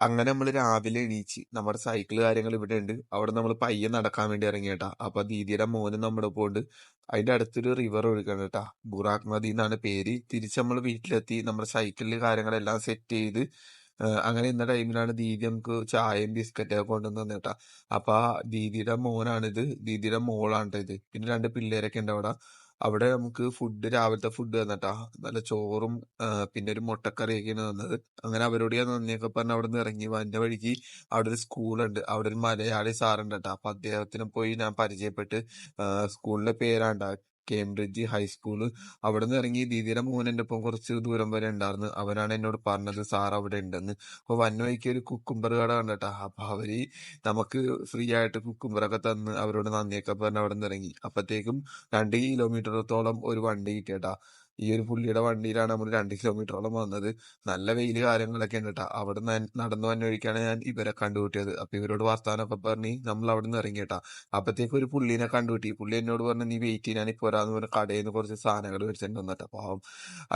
അങ്ങനെ നമ്മള് രാവിലെ എണീച്ച് നമ്മുടെ സൈക്കിള് കാര്യങ്ങൾ ഇവിടെ ഉണ്ട്. അവിടെ നമ്മള് പയ്യെ നടക്കാൻ വേണ്ടി ഇറങ്ങിയട്ടാ. അപ്പൊ ദീദിയുടെ മോനും നമ്മുടെ ഒപ്പം ഉണ്ട്. അതിന്റെ അടുത്തൊരു റിവർ ഒഴുകാണ് കേട്ടാ. ബുറാക് നദി എന്നാണ് പേര്. തിരിച്ച് നമ്മള് വീട്ടിലെത്തി നമ്മുടെ സൈക്കിളില് കാര്യങ്ങളെല്ലാം സെറ്റ് ചെയ്ത് അങ്ങനെ ഇന്ന ടൈമിലാണ് ദീദി നമുക്ക് ചായയും ബിസ്ക്കറ്റൊക്കെ കൊണ്ടുവന്ന് തന്നേട്ടാ. അപ്പൊ ആ ദീദിയുടെ മോനാണിത്. ദീദിയുടെ മോളാണ് ട്ടോ ഇത്. പിന്നെ രണ്ട് പിള്ളേരൊക്കെ ഉണ്ട് അവിടെ. അവിടെ നമുക്ക് ഫുഡ് രാവിലത്തെ ഫുഡ് തന്നട്ടാ. നല്ല ചോറും പിന്നെ ഒരു മുട്ടക്കറിയൊക്കെയാണ് തന്നത്. അങ്ങനെ അവരോട് ഞാൻ നന്ദിയൊക്കെ പറഞ്ഞ് അവിടെ നിന്ന് ഇറങ്ങി വന്ന വഴിക്ക് അവിടെ ഒരു സ്കൂളുണ്ട്. അവിടെ ഒരു മലയാളി സാറുണ്ട് കേട്ടോ. അപ്പൊ അദ്ദേഹത്തിനെ പോയി ഞാൻ പരിചയപ്പെട്ട് സ്കൂളിന്റെ പേരാണ്ട കേംബ്രിഡ്ജ് ഹൈസ്കൂള്. അവിടെ നിന്ന് ഇറങ്ങി ദീദിയുടെ മോൻ എൻ്റെ ഒപ്പം കുറച്ച് ദൂരം വരെ ഉണ്ടായിരുന്നു. അവനാണ് എന്നോട് പറഞ്ഞത് സാർ അവിടെ ഉണ്ടെന്ന്. അപ്പൊ വന്ന വഴിക്ക് ഒരു കുക്കുംബർ കട കണ്ടട്ടാ. അപ്പൊ അവര് നമുക്ക് ഫ്രീ ആയിട്ട് കുക്കുംബറൊക്കെ തന്ന് അവരോട് നന്ദിയൊക്കെ പറഞ്ഞ് അവിടെ നിന്ന് ഇറങ്ങി. അപ്പത്തേക്കും 2 കിലോമീറ്ററത്തോളം ഒരു വണ്ടി കിട്ടിയട്ടാ. ഈ ഒരു പുള്ളിയുടെ വണ്ടിയിലാണ് നമ്മൾ 2 കിലോമീറ്ററോളം വന്നത്. നല്ല വെയില് കാര്യങ്ങളൊക്കെ ഉണ്ട് കേട്ടാ. അവിടെ നടന്നു വന്ന വഴിക്കാണ് ഞാൻ ഇവരെ കണ്ടുമുട്ടിയത്. അപ്പൊ ഇവരോട് വർത്താനൊക്കെ പറഞ്ഞ് നമ്മൾ അവിടെ നിന്ന് ഇറങ്ങിയട്ടാ. അപ്പത്തേക്കും ഒരു പുള്ളീനെ കണ്ടുമുട്ടി. പുള്ളി എന്നോട് പറഞ്ഞു നീ വെയിറ്റ് ചെയ്യാൻ ഞാനിപ്പോ വരാന്ന് പറഞ്ഞ് കടയിൽ നിന്ന് കുറച്ച് സാധനങ്ങൾ മേടിച്ചിട്ട് വന്നിട്ടാ പാവം.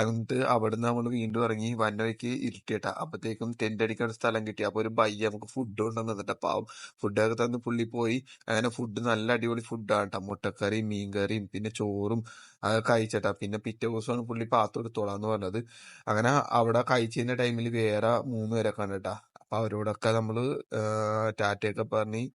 എന്നിട്ട് അവിടുന്ന് നമ്മൾ വീണ്ടും ഇറങ്ങി വന്ന വഴിക്ക് ഇരുട്ടിയട്ടാ. അപ്പത്തേക്കും ടെന്റ് അടിക്കാൻ ഒരു സ്ഥലം കിട്ടി. അപ്പൊ ഒരു ബയ്യ നമുക്ക് ഫുഡ് കൊണ്ടുവന്ന് തന്നിട്ടാ പാവം. ഫുഡൊക്കെ തന്ന് പുള്ളി പോയി. അങ്ങനെ ഫുഡ് നല്ല അടിപൊളി ഫുഡാണ് കേട്ടോ. മുട്ടക്കറിയും മീൻകറിയും പിന്നെ ചോറും അതൊക്കെ കഴിച്ചേട്ടാ. പിന്നെ പിറ്റേ ദിവസമാണ് പുള്ളി പാത്രം എടുത്തോളാന്ന് പറഞ്ഞത്. അങ്ങനെ അവിടെ കഴിച്ചിരുന്ന ടൈമിൽ വേറെ 3 പേരെ കണ്ടിട്ടാ. അപ്പൊ അവരോടൊക്കെ നമ്മള് ടാറ്റയൊക്കെ പറഞ്ഞ്